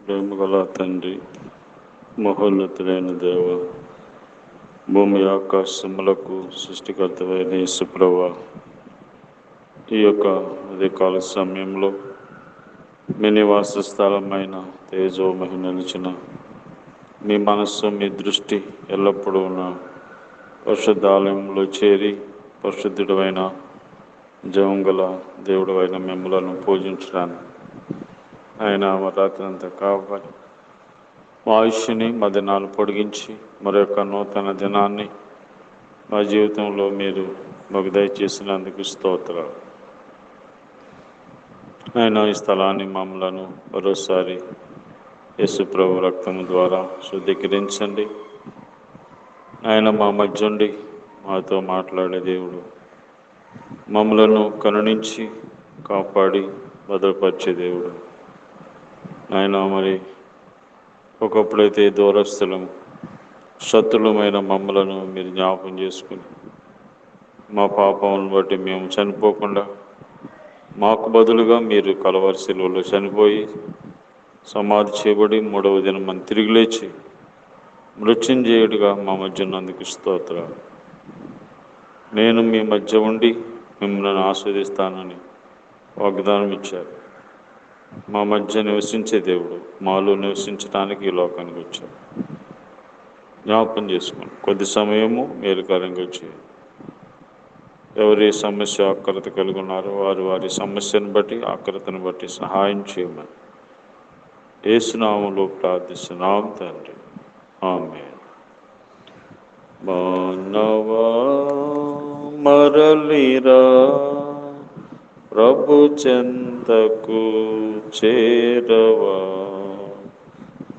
ప్రేమగల తండ్రి, మహోన్నతులైన దేవ, భూమి ఆకాశములకు సృష్టికర్తవైన యేసు ప్రభువా, ఈ యొక్క ఉదయకాల సమయంలో మీ నివాస స్థలమైన తేజోమహి నిలిచిన మీ మనస్సు, మీ దృష్టి ఎల్లప్పుడూ ఉన్న పరిశుద్ధాలయంలో చేరి పరిశుద్ధుడైన జవంగల దేవుడు అయిన మిమ్మలను పూజించడానికి ఆయన రాత్రి అంతా కావాలి మా ఆయుష్ని మా దినాలు పొడిగించి మరొక నూతన దినాన్ని మా జీవితంలో మీరు మాకు దయచేసినందుకు స్తోత్రాలు. ఆయన ఈ స్థలాన్ని మమ్మలను మరోసారి యేసు ప్రభు రక్తము ద్వారా శుద్ధీకరించండి. ఆయన మా మధ్య ఉండి మాతో మాట్లాడే దేవుడు, మమ్మలను కరుణించి కాపాడి భద్రపరిచే దేవుడు. ఆయన మరి ఒకప్పుడైతే దూరస్థులం, శత్రులమైన మమ్మలను మీరు జ్ఞాపకం చేసుకుని మా పాపములను బట్టి మేము చనిపోకుండా మాకు బదులుగా మీరు కలవరి శిలువలో చనిపోయి సమాధి చేయబడి మూడవ దినం తిరిగి లేచి మృత్యుంజయుడిగా మా మధ్య ఉన్నందుకు స్తోత్రాలు. నేను మీ మధ్య ఉండి మిమ్మల్ని ఆస్వాదిస్తానని వాగ్దానం ఇచ్చారు. మా మధ్య నివసించే దేవుడు మాలో నివసించడానికి ఈ లోకానికి వచ్చారు. జ్ఞాపకం చేసుకోండి. కొద్ది సమయము మేలుకరంగా చేయండి. ఎవరి సమస్య ఆకృత కలిగి ఉన్నారో వారు వారి సమస్యను బట్టి ఆకృతను బట్టి సహాయం చేయమని యేసు నామములో ప్రార్థిస్తున్నాం తండ్రి, ఆమేన్. మానవా మరలిరా, ప్రభు చెంతకు చేరవా,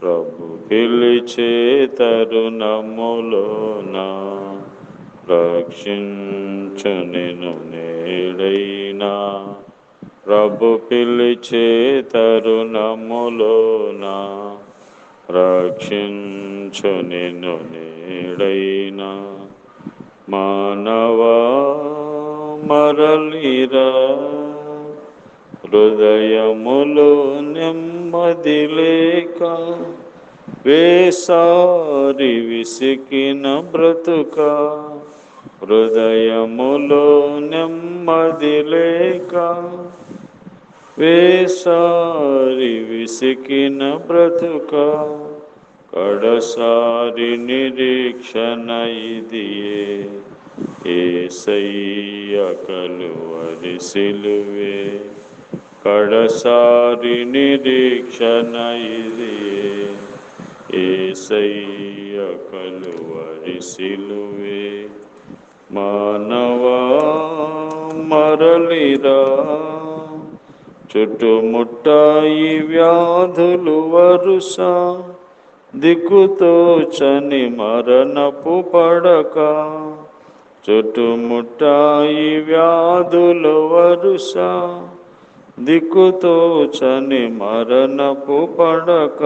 ప్రభు పిలిచే తరుణములోన రక్షించు నిన్ను నేడైనా, ప్రభు పిలిచే తరుణములోన రక్షించు నిన్ను నేడైనా. మానవా మరలిరా, హృదయములో నెమ్మది లేక వేసారి విసికిన బ్రతుక, హృదయములో నెమ్మది లేక వేసారి విసికిన బ్రతుక, కడసారి నిరీక్షణ ఇదియే, యేసయ్య కలువరి సిలువే, కడసారి నిరీక్షణ ఇదియే, యేసయ్య కలువరి సిలువే. మానవా మరలిరా, చుట్టుముట్టాయి వ్యాధులు వరుస, దిక్కుతోచని మరణపు పడక, చుట్టుముట్టాయి వ్యాధులు వరుస, దిక్కుతోచని మరణపు పడక,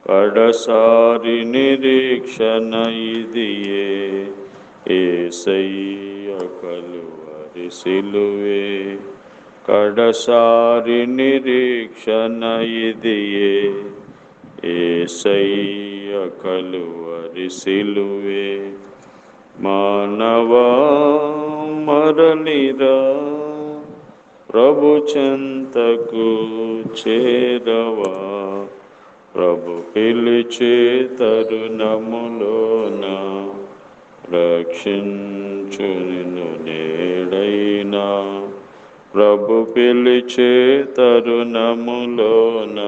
కడసారి నిరీక్షణ ఇదియే, యేసయ్య కలువరి సిలువే, కడసారి నిరీక్షణ ఇదియే, యేసయ్య కలువరి సిలువే. మానవా మరలిరా, ప్రభు చెంతకు చేరవా, ప్రభు పిలిచే తరుణములోన రక్షించు నిన్ను నేడైనా, ప్రభు పిలిచే తరుణములోన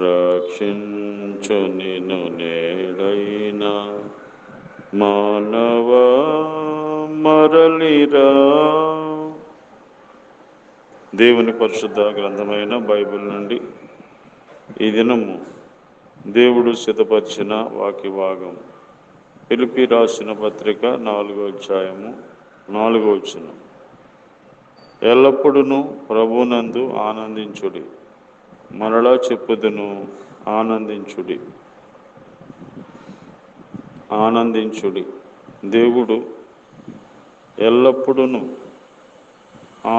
రక్షించు నిన్ను నేడైనా. మానవా మరలిరా. దేవుని పరిశుద్ధ గ్రంథమైన బైబిల్ నుండి ఈ దినము దేవుడు సిద్ధపరిచిన వాక్య భాగం ఫిలిప్పీ రాసిన పత్రిక 4వ అధ్యాయము 4వ వచనం. ఎల్లప్పుడూ ప్రభునందు ఆనందించుడి, మరలా చెప్పుదును ఆనందించుడి. ఆనందించుడి. దేవుడు ఎల్లప్పుడూ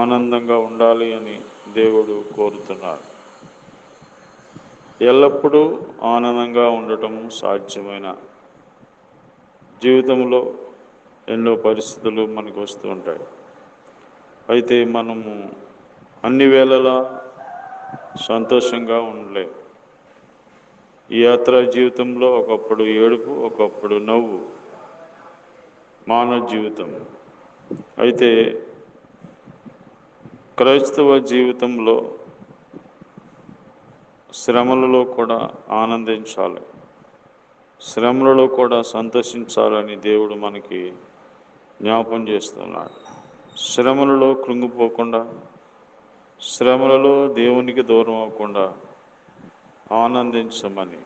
ఆనందంగా ఉండాలి అని దేవుడు కోరుతున్నాడు. ఎల్లప్పుడూ ఆనందంగా ఉండటం సాధ్యమైన జీవితంలో ఎన్నో పరిస్థితులు మనకు వస్తూ ఉంటాయి. అయితే మనము అన్ని వేళలా సంతోషంగా ఉండలేం. ఈ యాత్రా జీవితంలో ఒకప్పుడు ఏడుపు, ఒకప్పుడు నవ్వు మానవ జీవితం. అయితే క్రైస్తవ జీవితంలో శ్రమలలో కూడా ఆనందించాలి, శ్రమలలో కూడా సంతోషించాలని దేవుడు మనకి జ్ఞాపం చేస్తున్నాడు. శ్రమలలో కృంగిపోకుండా, శ్రమలలో దేవునికి దూరం అవ్వకుండా ఆనందించమని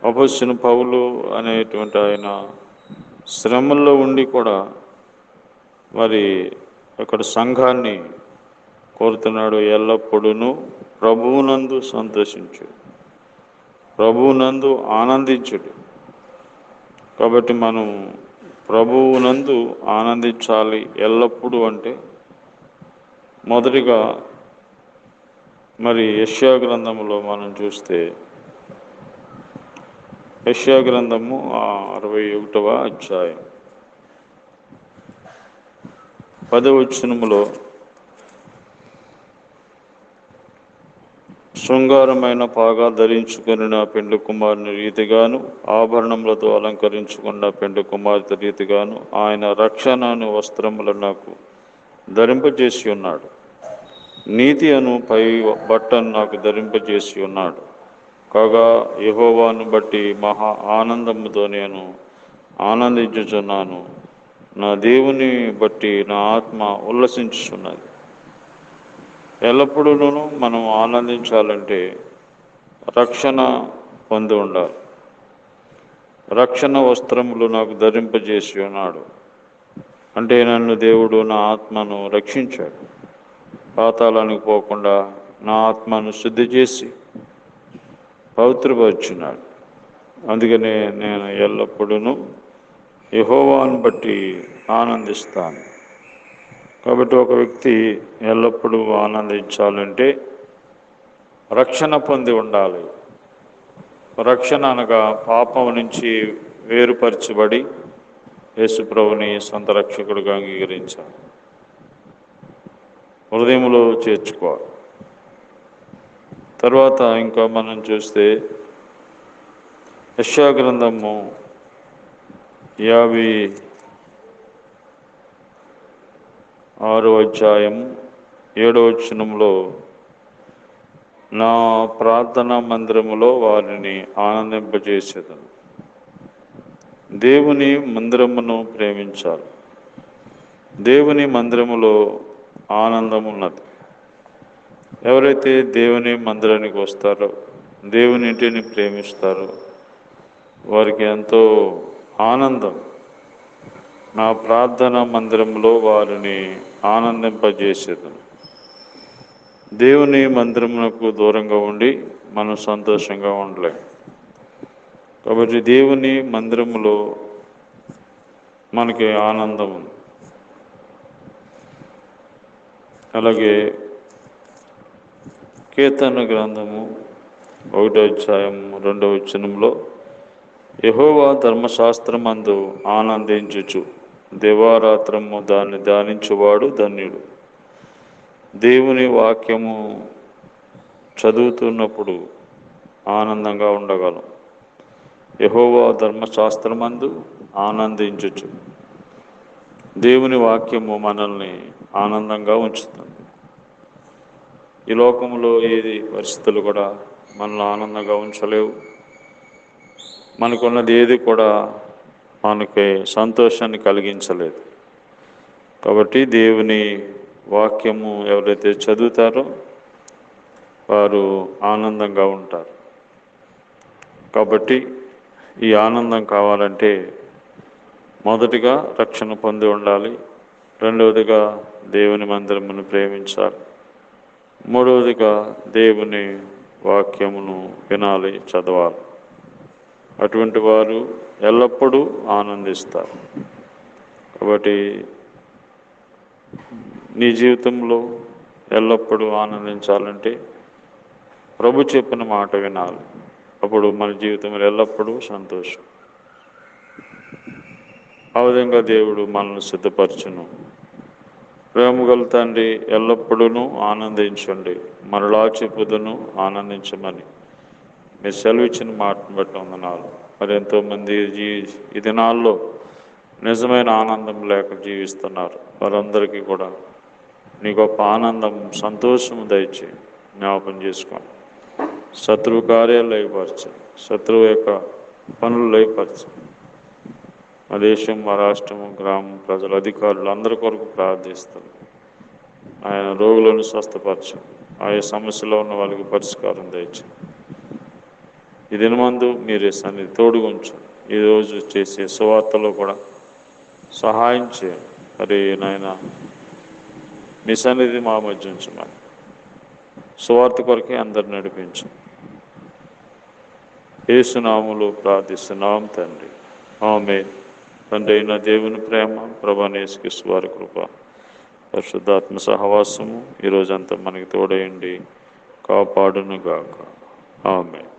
అపొస్తలుడైన పౌలు అనేటువంటి ఆయన శ్రమల్లో ఉండి కూడా మరి అక్కడ సంఘాన్ని కోరుతున్నాడు. ఎల్లప్పుడూ ప్రభువునందు సంతోషించు, ప్రభువునందు ఆనందించుడు. కాబట్టి మనం ప్రభువునందు ఆనందించాలి ఎల్లప్పుడూ. అంటే మొదటిగా మరి యెషయా గ్రంథంలో మనం చూస్తే, యెషయా గ్రంథము 61వ అధ్యాయం 10వ వచనములో, శృంగారమైన పాగా ధరించుకుని నా పెండ్లి కుమారుని రీతిగాను, ఆభరణములతో అలంకరించుకున్న పెండ్లి కుమార్తె రీతిగాను ఆయన రక్షణను వస్త్రములు నాకు ధరింపజేసి ఉన్నాడు. నీతి అను పై బట్టను నాకు ధరింపజేసి ఉన్నాడు. కాగా యెహోవాను బట్టి మహా ఆనందముతో నేను ఆనందించుచున్నాను. నా దేవుని బట్టి నా ఆత్మ ఉల్లసించుచున్నది. ఎల్లప్పుడూ మనం ఆనందించాలంటే రక్షణ పొంది ఉండాలి. రక్షణ వస్త్రములు నాకు ధరింపజేసి ఉన్నాడు అంటే నన్ను దేవుడు, నా ఆత్మను రక్షించాడు. పాతాళానికి పోకుండా నా ఆత్మను శుద్ధి చేసి పవిత్రపరుచున్నాడు. అందుకనే నేను ఎల్లప్పుడూ యెహోవాను బట్టి ఆనందిస్తాను. కాబట్టి ఒక వ్యక్తి ఎల్లప్పుడూ ఆనందించాలంటే రక్షణ పొంది ఉండాలి. రక్షణ అనగా పాపం నుంచి వేరుపరచబడి యేసుప్రభుని సొంత రక్షకుడిగా అంగీకరించాలి, హృదయంలో చేర్చుకోవాలి. తర్వాత ఇంకా మనం చూస్తే యెషయా గ్రంథము 56వ అధ్యాయం 7వ వచనంలో, నా ప్రార్థనా మందిరములో వారిని ఆనందింపజేసేదను. దేవుని మందిరమును ప్రేమించాలి. దేవుని మందిరములో ఆనందం ఉన్నది. ఎవరైతే దేవుని మందిరానికి వస్తారో, దేవుని ఇంటిని ప్రేమిస్తారో వారికి ఎంతో ఆనందం. నా ప్రార్థన మందిరంలో వారిని ఆనందింపజేసేదను. దేవుని మందిరమునకు దూరంగా ఉండి మనం సంతోషంగా ఉండలేం. కాబట్టి దేవుని మందిరములో మనకి ఆనందం ఉంది. అలాగే కీర్తన గ్రంథము 1వ అధ్యాయం 2వ వచనంలో, యెహోవా ధర్మశాస్త్రమందు ఆనందించుచు దివారాత్రము దాన్ని ధ్యానించువాడు ధన్యుడు. దేవుని వాక్యము చదువుతున్నప్పుడు ఆనందంగా ఉండగలం. యెహోవా ధర్మశాస్త్రమందు ఆనందించుచు. దేవుని వాక్యము మనల్ని ఆనందంగా ఉంచుతుంది. ఈ లోకంలో ఏది పరిస్థితులు కూడా మనల్ని ఆనందంగా ఉంచలేవు. మనకున్నది ఏది కూడా మనకి సంతోషాన్ని కలిగించలేదు. కాబట్టి దేవుని వాక్యము ఎవరైతే చదువుతారో వారు ఆనందంగా ఉంటారు. కాబట్టి ఈ ఆనందం కావాలంటే మొదటిగా రక్షణ పొంది ఉండాలి, రెండవదిగా దేవుని మందిరమును ప్రేమించాలి, మూడవదిగా దేవుని వాక్యమును వినాలి, చదవాలి. అటువంటి వారు ఎల్లప్పుడూ ఆనందిస్తారు. కాబట్టి నీ జీవితంలో ఎల్లప్పుడూ ఆనందించాలంటే ప్రభు చెప్పిన మాట వినాలి. అప్పుడు మన జీవితంలో ఎల్లప్పుడూ సంతోషం. ఆ విధంగా దేవుడు మనల్ని సిద్ధపరచును. ప్రేమగల తండ్రి, ఎల్లప్పుడూ ఆనందించండి, మరలా చెప్పుదును ఆనందించమని మీరు సెలవిచ్చిన మాటను బట్టి వందనాలు. మరి ఎంతోమంది ఈ దినాల్లో నిజమైన ఆనందం లేక జీవిస్తున్నారు. వారందరికీ కూడా నీ గొప్ప ఆనందం, సంతోషం దయచి జ్ఞాపకం చేసుకోండి. శత్రువు కార్యాలు లయపరచండి, శత్రువు యొక్క పనులు లయపరచండి. మా దేశం, మా రాష్ట్రము, గ్రామం ప్రజలు, అధికారులు అందరి కొరకు ప్రార్థిస్తుంది. ఆయన రోగులను స్వస్థపరచండి, ఆయా సమస్యలో ఉన్న వాళ్ళకి పరిష్కారం దయచండి. ఈ దినమందు మీరే సన్నిధి తోడుగా ఉంచండి. ఈరోజు చేసే సువార్తలో కూడా సహాయం చేయండి. మరి నాయన మీ సన్నిధి మా మధ్య ఉంచమని సువార్త కొరకే అందరు నడిపించండి. యేసు నామములో ప్రార్థిస్తున్నాం తండ్రి, ఆమేన్. తండ్రి అయిన దేవుని ప్రేమ, ప్రభువైన యేసుక్రీస్తు వారి కృప, పరిశుద్ధాత్మ సహవాసము ఈరోజంతా మనకి తోడయండి కాపాడును గాక. ఆమేన్.